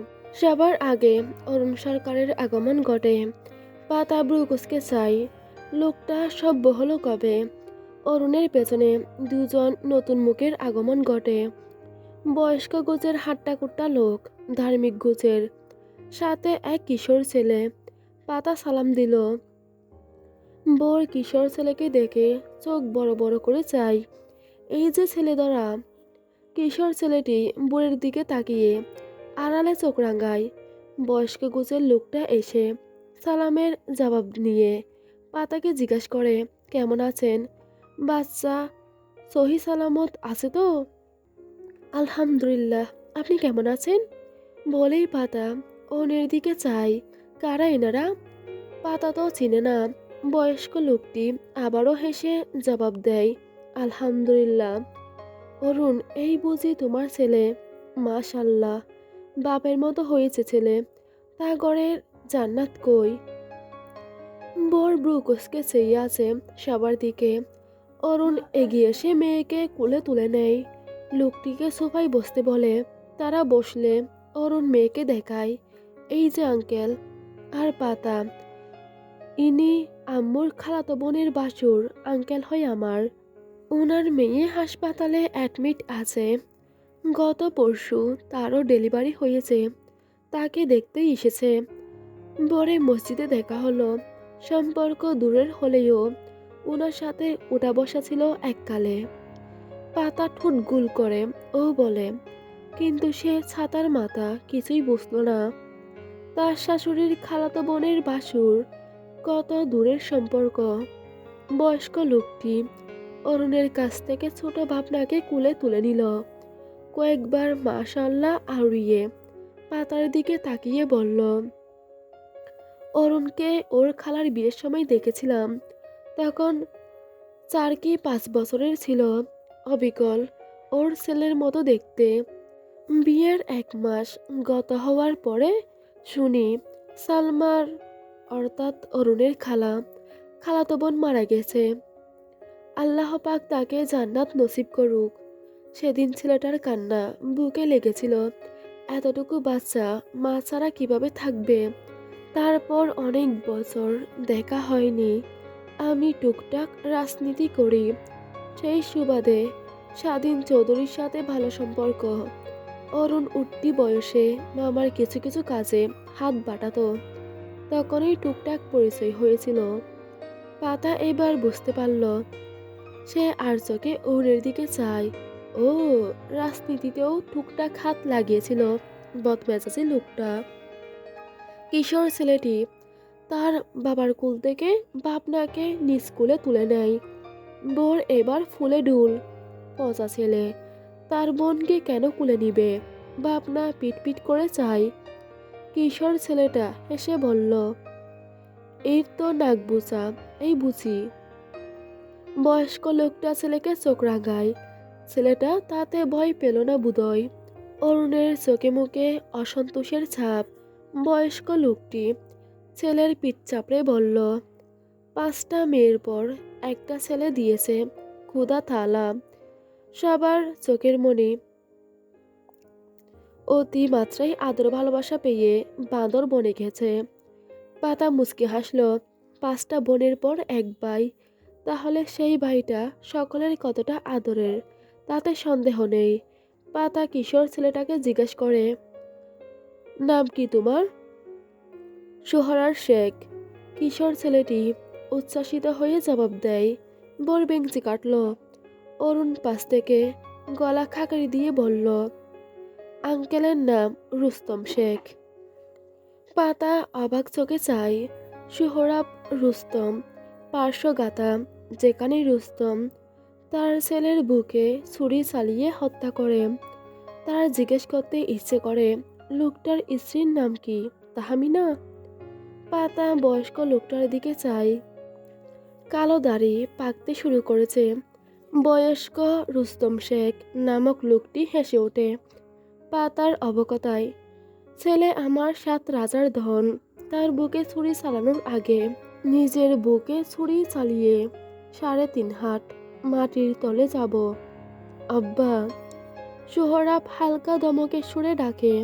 সবার আগে অরুণ সরকারের আগমন ঘটে। পাতা ব্রু কুচকে চাই, লোকটা সভ্য হলো কবে? অরুণের পেছনে দুজন নতুন মুখের আগমন ঘটে। বয়স্ক গোছের হাট্টা কুট্টা লোক, ধার্মিক গোছের, সাথে এক কিশোর ছেলে। পাতা সালাম দিল। বোর কিশোর ছেলেকে দেখে চোখ বড় বড় করে চাই, এই যে ছেলে ধরা। কিশোর ছেলেটি বুড়ের দিকে তাকিয়ে আড়ালে চোখ রাঙায়। বয়স্ক গোছের লোকটা এসে সালামের জবাব নিয়ে পাতাকে জিজ্ঞাসা করে, কেমন আছেন? বাচ্চা সহি সালামত আছে তো? আলহামদুলিল্লাহ, আপনি কেমন আছেন? বলেই পাতা ওনের দিকে চাই, কারা এনারা? পাতা তো চিনে না। বয়স্ক লোকটি আবারও হেসে জবাব দেয়, আলহামদুলিল্লাহ। অরুণ, এই বুঝি তোমার ছেলে? মাশাল্লাহ, বাপের মতো হয়েছে ছেলে। তা ঘরের জান্নাত কই? বোর ব্রু কুঁচকে চেয়ে আছে সবার দিকে। অরুণ এগিয়ে এসে মেয়েকে কোলে তুলে নেয়। লোকটিকে সোফায় বসতে বলে। তারা বসলে অরুণ মেয়েকে দেখায়, এই যে আঙ্কেল। আর পাতা, ইনি আম্মুর খালাতো বোনের বাসুর, আঙ্কেল হয় আমার। ওনার মেয়ে হাসপাতালে অ্যাডমিট আছে। গত পরশু তারও ডেলিভারি হয়েছে, তাকে দেখতেই এসেছে। পরে মসজিদে দেখা হলো। সম্পর্ক দূরের হলেও ওনার সাথে ওঠা বসা ছিল এককালে। পাতা ঠোঁট গুল করে ও বলে, কিন্তু সে ছাতার মাথা কিছুই বুঝল না। তার শাশুড়ির খালাতো বোনের বাসুর, কত দূরের সম্পর্ক। বয়স্ক লোকটি অরুণের কাছ থেকে ছোট ভাবনাকে কুলে তুলে নিল। কয়েকবার মাশাআল্লাহ আউড়িয়ে পাতার দিকে তাকিয়ে বলল, অরুণকে ওর খালার বিয়ের সময় দেখেছিলাম, তখন 4 কি 5 বছরের ছিল। অবিকল, ওর ছেলের মতো দেখতে। বিয়ের 1 মাস গত হওয়ার পরে শুনি সালমার, অর্থাৎ অরুণের খালাতো বোন মারা গেছে। আল্লাহ পাক তাকে জান্নাত নসিব করুক। সেদিন ছেলেটার কান্না বুকে লেগেছিল। এতটুকু বাচ্চা মা ছাড়া কিভাবে থাকবে? তারপর অনেক বছর দেখা হয়নি। আমি টুকটাক রাজনীতি করি, সেই সুবাদে স্বাধীন চৌধুরীর সাথে ভালো সম্পর্ক। অরুণ উঠতি বয়সে মামার কিছু কিছু কাজে হাত বাটাতো, তখনই টুকটাক পরিচয় হয়েছিল। পাতা এবার বুঝতে পারল। সে আর চোখে অরুণের দিকে চায়। ও, রাজনীতিতেও টুকটাক হাত লাগিয়েছিল বদমেজাজি লোকটা। কিশোর ছেলেটি তার বাবার কুল থেকে ভাবনাকে নিজ কুলে তুলে নেয়। বোর এবার ফুলে ঢুল। পচা ছেলে, তার বোনকে কেন কুলে নিবে? ভাবনা পিট পিট করে চায়। কিশোর ছেলেটা হেসে বলল, এর তো নাক বুচা, এই বুঝি। বয়স্ক লোকটা ছেলেকে চোখ রাঙায়। ছেলেটা তাতে ভয় পেল না বুদয়। অরুণের চোখে মুখে অসন্তোষের ছাপ। বয়স্ক লোকটি ছেলের পিঠ চাপড়ে বলল, 5টা মেয়ের পর একটা ছেলে দিয়েছে ক্ষুধা থালা। সবার চোখের মনি অতি মাত্রায় আদর ভালোবাসা পেয়ে বাঁদর বনে গেছে। পাতা মুচকি হাসল। 5টা বোনের পর এক ভাই, তাহলে সেই ভাইটা সকলের কতটা আদরের, তাতে সন্দেহ নেই। পাতা কিশোর ছেলেটাকে জিজ্ঞেস করে, নাম কি তোমার? সোহরার শেখ। কিশোর ছেলেটি উচ্ছ্বাসিত হয়ে জবাব দেয়। বোর বেঞ্চি কাটল। অরুণ পাশ থেকে গলা খাকারি দিয়ে বলল, আঙ্কেলের নাম রুস্তম শেখ। পাতা অবাক চোখে চায়। সোহরাব রুস্তম, পার্শ্বগাতা, যেখানে রুস্তম তার ছেলের বুকে ছুরি চালিয়ে হত্যা করে। তার জিজ্ঞেস করতে ইচ্ছে করে, লোকটার স্ত্রীর নাম কি? তাহমিনা? পাতা বয়স্ক লোকটার দিকে চায়। কালো দাড়ি পাকতে শুরু করেছে। বয়স্ক রুস্তম শেখ নামক লোকটি হেসে ওঠে পাতার অবকতায়। ছেলে আমার 7 রাজার ধন। তার বুকে ছুরি চালানোর আগে নিজের বুকে ছুরি চালিয়ে 3.5 হাত মাটির তলে যাব। আব্বা। সোহরাব হালকা দমকে সুরে ডাকে।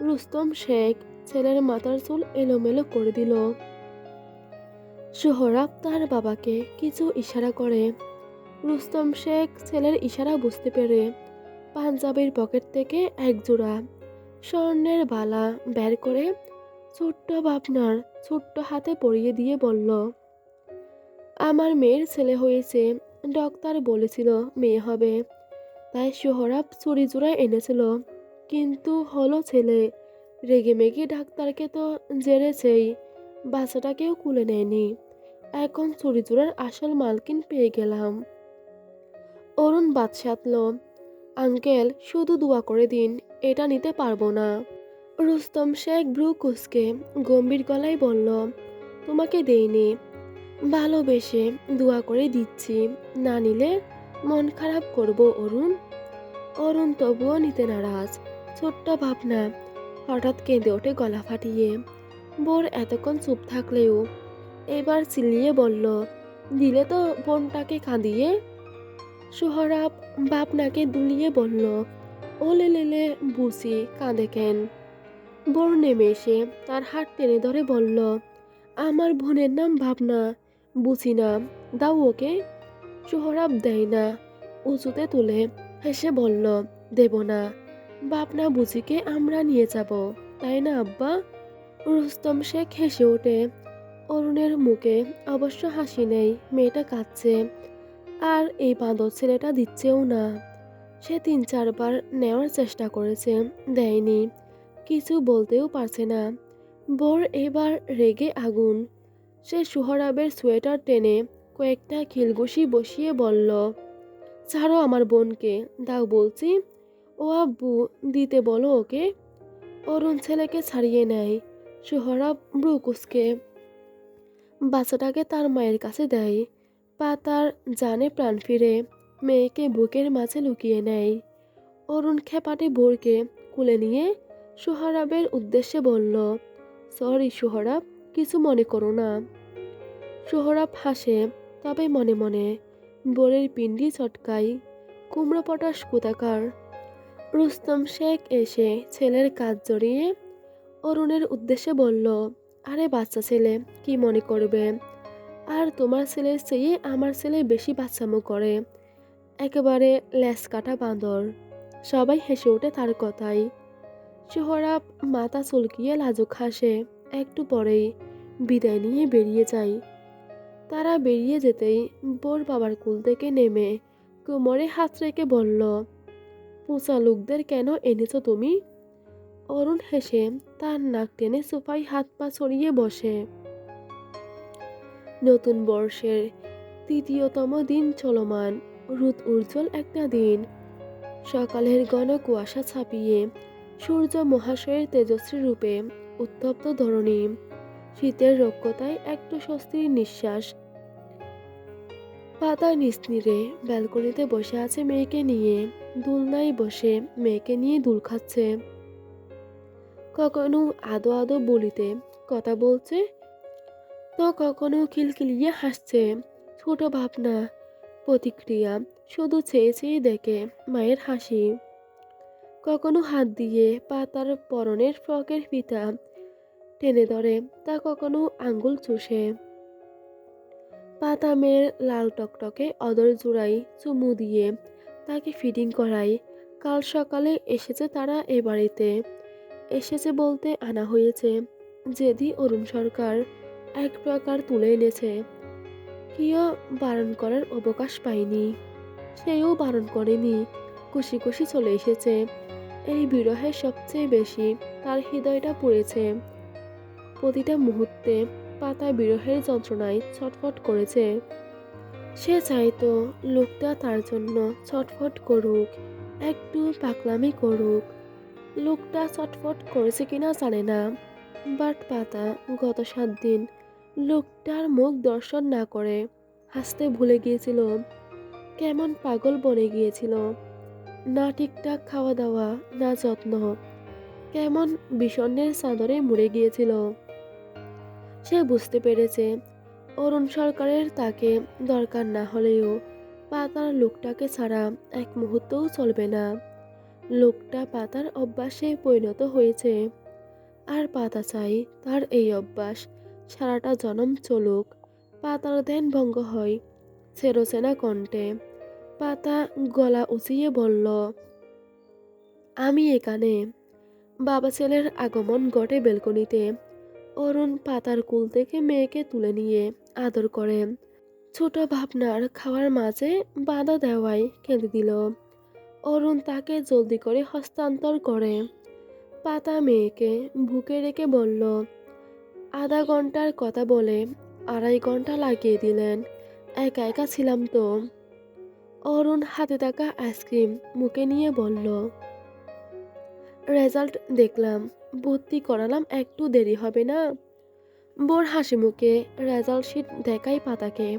রুস্তম শেখ ছেলের মাথার চুল এলোমেলো করে দিল। সোহরাব তার বাবাকে কিছু ইশারা করে। রুস্তম শেখ ছেলের ইশারা বুঝতে পেরে পাঞ্জাবির পকেট থেকে এক জোড়া স্বর্ণের বালা বের করে ছোট্ট ভাবনার ছোট্ট হাতে পরিয়ে দিয়ে বলল, আমার মেয়ের ছেলে হয়েছে। ডক্টর বলেছিল মেয়ে হবে, তাই সোহরাব চুরি জোড়া এনেছিল। কিন্তু হলো ছেলে। রেগে মেগে ডাক্তারকে তো জেরেছেই, বাচ্চাটাকেও কুলে নেয়নি। এখন চুরি জোড়ার আসল মালকিন পেয়ে গেলাম। অরুণ বাদ সাধল, আঙ্কেল শুধু দোয়া করে দিন, এটা নিতে পারবো না। রুস্তম শেখ ব্রু কুচকে গম্ভীর গলায় বলল, তোমাকে দেইনি, ভালোবেসে দোয়া করে দিচ্ছি, না নিলে মন খারাপ করব অরুণ। অরুণ তবুও নিতে নারাজ। ছোট্ট ভাবনা হঠাৎ কেঁদে ওঠে গলা ফাটিয়ে। বোর এতক্ষণ চুপ থাকলেও এবার চিল্লিয়ে বলল, দিলে তো বোনটাকে কাঁদিয়ে। সোহরাব ভাবনাকে দুলিয়ে বলল, ওলে লেলে বুঝি কাঁদে কেন? বোর নেমে এসে তার হাত টেনে ধরে বলল, আমার বোনের নাম ভাবনা, বুঝি না, দাও ওকে। সোহরাব দেয় না। উঁচুতে তুলে হেসে বলল, দেব না। ভাবনা বুঝিকে আমরা নিয়ে যাব, তাই না আব্বা? রুস্তম শেখ হেসে ওঠে। অরুণের মুখে অবশ্য হাসি নেই, মেয়েটা কাঁদছে। আর এই বাঁদর ছেলেটা দিচ্ছেও না। সে 3-4 বার নেওয়ার চেষ্টা করেছে, দেয়নি। কিছু বলতেও পারছে না। বোর এবার রেগে আগুন। সে সোহরাবের সোয়েটার টেনে কয়েকটা খিলঘুষি বসিয়ে বলল, ছাড়ো আমার বোনকে, দাও বলছি। ও আব্বু, দিতে বলো ওকে। অরুণ ছেলেকে ছাড়িয়ে নেয়। সোহরাব ব্রু কুঁচকে বাচ্চাটাকে তার মায়ের কাছে দেয়। পাতার জানে প্রাণ ফিরে, মেয়েকে বুকের মাঝে লুকিয়ে নেয়। অরুণ খেপাটে বোরকে কুলে নিয়ে সোহরাবের উদ্দেশ্যে বলল, সরি সোহরাব, কিছু মনে করো না। সোহরাব হাসে, তবে মনে মনে বোরের পিণ্ডি চটকাই, কুমড়ো পটাশ কোথাকার। রুস্তম শেখ এসে ছেলের কাজ জড়িয়ে অরুণের উদ্দেশ্যে বলল, আরে বাচ্চা ছেলে, কি মনে করবে? আর তোমার ছেলের চেয়ে আমার ছেলে বেশি বাচ্চামো করে, একেবারে ল্যাস কাটা বাঁদর। সবাই হেসে ওঠে তার কথাই। সোহরাব মাথা চুলকিয়ে লাজুক হাসে। একটু পরেই বিদায় নিয়ে বেরিয়ে যায়। তারা বেরিয়ে যেতেই বোর বাবার কুল থেকে নেমে কোমরে হাত রেখে বলল, পোচা লোকদের কেন এনেছো তুমি? অরুণ হেসে তার নাক টেনে সোফায় হাত পা ছড়িয়ে বসে। নতুন বর্ষের তৃতীয়তম দিন চলমান, রোদ উজ্জ্বল একটা দিন। সকালের ঘন কুয়াশা ছাপিয়ে সূর্য মহাশয়ের তেজস্বী রূপে উত্তপ্ত ধরণী। শীতের রক্ষতায় একটু স্বস্তির নিঃশ্বাস। পাতায় নিঃস্নিরে ব্যালকনিতে বসে আছে মেয়েকে নিয়ে। দোলনায় বসে মেয়েকে নিয়ে দোল খাচ্ছে। কখনো আদো আদো বলিতে কথা বলছে, তো কখনো খিলখিলিয়ে হাসছে। ছোট ভাবনা, প্রতিক্রিয়া, শুধু চেয়ে চেয়ে দেখে মায়ের হাসি। কখনো হাত দিয়ে পাতার পরনের ফ্রকের ফিতা টেনে ধরে, তা কখনো আঙ্গুল চুষে। পাতা মেয়ের লাল টকটকে অদর জোড়াই চুমু দিয়ে তাকে ফিটিং করায়। কাল সকালে এসেছে তারা এ বাড়িতে। এসেছে বলতে আনা হয়েছে। জেদি অরুণ সরকার এক প্রকার তুলে এনেছে। কেউ বারণ করার অবকাশ পায়নি, সেও বারণ করেনি। খুশি খুশি চলে এসেছে। এই বিরহে সবচেয়ে বেশি তার হৃদয়টা পুড়েছে। প্রতিটা মুহূর্তে পাতা বিরহের যন্ত্রণায় ছটফট করেছে। সে চাইতো লোকটা তার জন্য ছটফট করুক, একটু পাগলামি করুক। লোকটা ছটফট করেছে কিনা জানে না, বাট পাতা গত 7 দিন লোকটার মুখ দর্শন না করে হাসতে ভুলে গিয়েছিল। কেমন পাগল বনে গিয়েছিল। না ঠিকঠাক খাওয়া দাওয়া, না যত্ন, কেমন বিষণ্ণের চাদরে মুড়ে গিয়েছিল। সে বুঝতে পেরেছে অরুণ সরকারের তাকে দরকার না হলেও পাতার লোকটাকে ছাড়া এক মুহূর্তও চলবে না। লোকটা পাতার অভ্যাসে পরিণত হয়েছে, আর পাতা চাই তার এই অভ্যাস সারাটা জনম চলুক। পাতার ধ্যান ভঙ্গ হয় ছেরোচেনা কণ্ঠে। পাতা গলা উঁচিয়ে বলল, আমি এখানে। বাবা ছেলের আগমন ঘটে বেলকনিতে। অরুণ পাতার কুল থেকে মেয়েকে তুলে নিয়ে আদর করে। ছোট ভাবনার খাওয়ার মাঝে বাধা দেওয়ায় কেঁদে দিল। অরুণ তাকে জলদি করে হস্তান্তর করে। পাতা মেয়েকে বুকে রেখে বলল, আধা ঘন্টার কথা বলে 2.5 ঘন্টা লাগিয়ে দিলেন। একা একা ছিলাম তো। অরুণ হাতে থাকা আইসক্রিম মুখে নিয়ে বলল, রেজাল্ট দেখলাম, ভর্তি করালাম, একটু দেরি হবে না? বোর হাসি মুখে রেজাল্ট শিট দেখাই পাতাকে।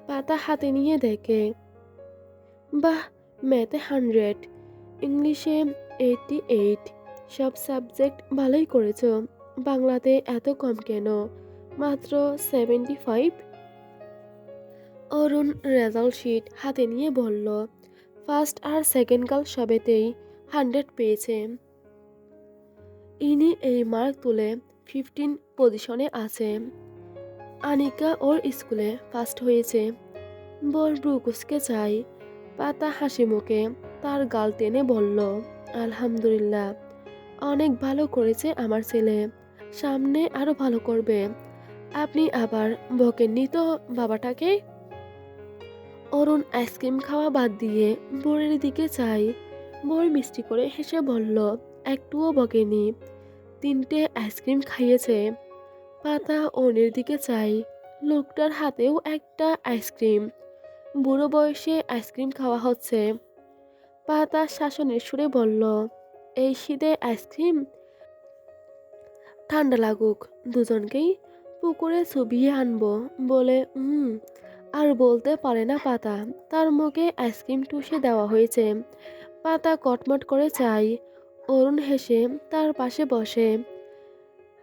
পাতা হাতে নিয়ে দেখে, বাহ, ম্যাথে 100, ইংলিশে 88, সব সাবজেক্ট ভালোই করেছ। বাংলাতে এত কম কেন, মাত্র 75? অরুণ রেজাল্ট শিট হাতে নিয়ে বলল, ফার্স্ট আর সেকেন্ড কাল সবেতেই 100 পেয়েছে। ইনি এই মার্ক তুলে 15 পজিশনে আছে। আনিকা ওর স্কুলে ফার্স্ট হয়েছে। বোর ব্রুকুসকে চাই। পাতা হাসি মুখে তার গাল টেনে বলল, আলহামদুলিল্লাহ, অনেক ভালো করেছে আমার ছেলে, সামনে আরো ভালো করবে। আপনি আবার বকেননি তো বাবাটাকে? অরুণ আইসক্রিম খাওয়া বাদ দিয়ে বোরের দিকে চাই। বোর মিষ্টি করে হেসে বলল, একটুও বকেনি, 3টে আইসক্রিম খাইয়েছে। পাতা অরুণের দিকে চাই। লোকটার হাতেও একটা আইসক্রিম। বুড়ো বয়সে আইসক্রিম খাওয়া হচ্ছে। পাতা শাসনের সুরে বলল, এই শীতে আইসক্রিম? ঠান্ডা লাগুক দুজনকেই পুকুরে চুবিয়ে আনবো বলে। আর বলতে পারে না পাতা। তার মুখে আইসক্রিম টুসে দেওয়া হয়েছে। পাতা কটমট করে চাই। অরুণ হেসে তার পাশে বসে।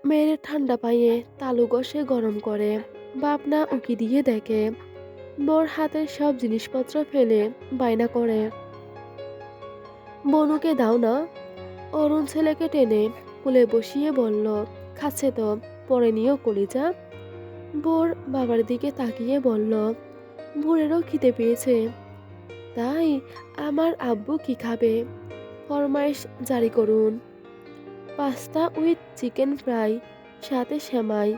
মেয়ের ঠান্ডা পায়ে তালু ঘষে গরম করে ভাবনা উকি দিয়ে দেখে। বোর হাতের সব জিনিসপত্র ফেলে বায়না করে, বনুকে দাও না। অরুণ ছেলেকে টেনে কোলে বসিয়ে বলল, খাচ্ছে তো, পরে নিও কলিজা। বোর বাবার দিকে তাকিয়ে বলল, ভোরেরও খিদে পেয়েছে। তাই? আমার আব্বু কি খাবে? ফরমাইশ জারি করুন। পাস্তা উইথ চিকেন ফ্রাই, সাথে সেমাই।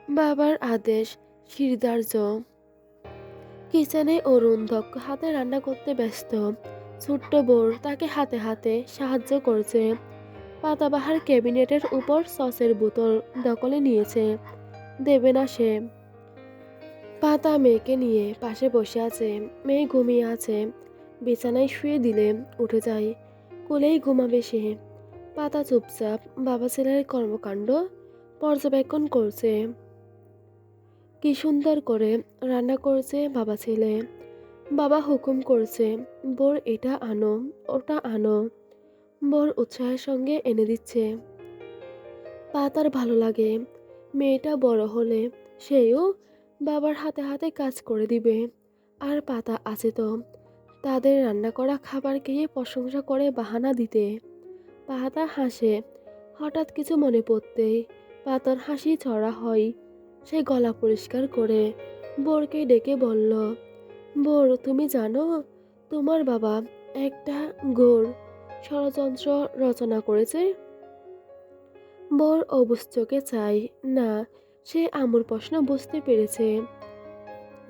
বাবার আদেশ শিরদার্য। কিচেনে অরুণ দক্ষ হাতে রান্না করতে ব্যস্ত। ছোট্ট বোর তাকে হাতে হাতে সাহায্য করছে। পাতাবাহার ক্যাবিনেটের উপর সসের বোতল দখলে নিয়েছে। দেবে না সে। পাতা মেয়েকে নিয়ে পাশে বসে আছে। মেয়ে ঘুমিয়ে আছে। বিছানায় শুয়ে দিলে উঠে যায়। কোলেই ঘুমাবে সে। পাতা চুপচাপ বাবা ছেলের কর্মকাণ্ড পর্যবেক্ষণ করছে। কি সুন্দর করে রান্না করছে বাবা ছেলে। বাবা হুকুম করছে, বোর এটা আনো, ওটা আনো। বোর উৎসাহের সঙ্গে এনে দিচ্ছে। পাতার ভালো লাগে। মেয়েটা বড় হলে সেও বাবার হাতে হাতে কাজ করে দিবে। আর পাতা আছে তো, তাদের রান্না করা খাবার খেয়ে প্রশংসা করে বাহানা দিতে। পাতা হাসে। হঠাৎ কিছু মনে পড়তেই পাতার হাসি ছড়া হয়। সে গলা পরিষ্কার করে বোরকে ডেকে বলল, বোর তুমি জানো তোমার বাবা একটা ঘোর ষড়যন্ত্র রচনা করেছে? বোর অবুঝ চোখে চায় না। সে আম্মুর প্রশ্ন বুঝতে পেরেছে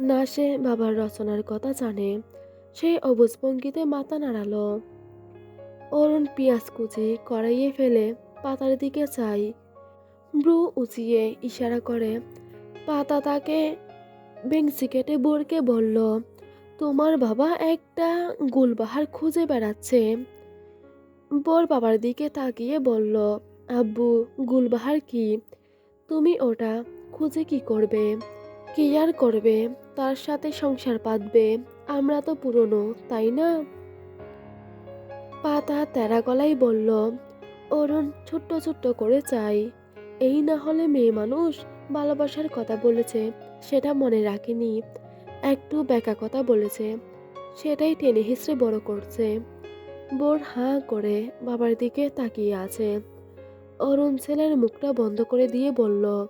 না, সে বাবার রচনার কথা জানে। সে অবুঝ ভঙ্গিতে মাথা নাড়ালো। অরুণ পেঁয়াজ কুচি কড়াইয়ে ফেলে পাতার দিকে চায়। ব্রু উঁচিয়ে ইশারা করে। পাতা তাকে বেঞ্চি কেটে বোরকে বলল, তোমার বাবা একটা গুলবাহার খুঁজে বেড়াচ্ছে। বোর বাবার দিকে তাকিয়ে বলল, আব্বু গুলবাহার কি? তুমি ওটা খুঁজে কি করবে? কি আর করবে, তার সাথে সংসার পাতবে। আমরা তো পুরনো, তাই না? পাতা তেরা গলায় বলল। অরুণ ছোট্ট ছোট্ট করে চাই। এই না হলে মেয়ে মানুষ ভালোবাসার কথা বলেছে, সেটা মনে রাখেনি। একটু ব্যাকা কথা বলেছে, সেটাই টেনে হিঁচড়ে বড় করছে। বোর হাঁ করে বাবার দিকে তাকিয়ে আছে। অরুণ ছেলের মুখটা বন্ধ করে দিয়ে বলল,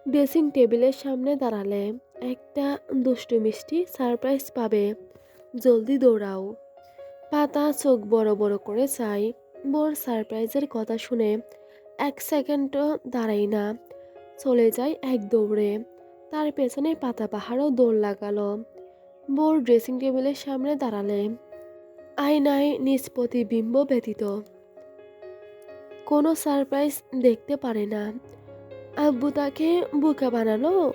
ড্রেসিং টেবিলের সামনে দাঁড়ালে একটা দুষ্টু মিষ্টি সারপ্রাইজ পাবে। জলদি দৌড়াও। পাতা চোখ বড় বড় করে চাই। বোর সারপ্রাইজের কথা শুনে এক সেকেন্ডও দাঁড়াই না, চলে যায় এক দৌড়ে। তার পেছনে পাতা পাহাড়ও দৌড় লাগালো। বোর ড্রেসিং টেবিলের সামনে দাঁড়ালে আয়নায় নিজ প্রতিবিম্ব ব্যতীত কোনো সারপ্রাইজ দেখতে পারে না। আব্বু তাকে বোকা বানালো।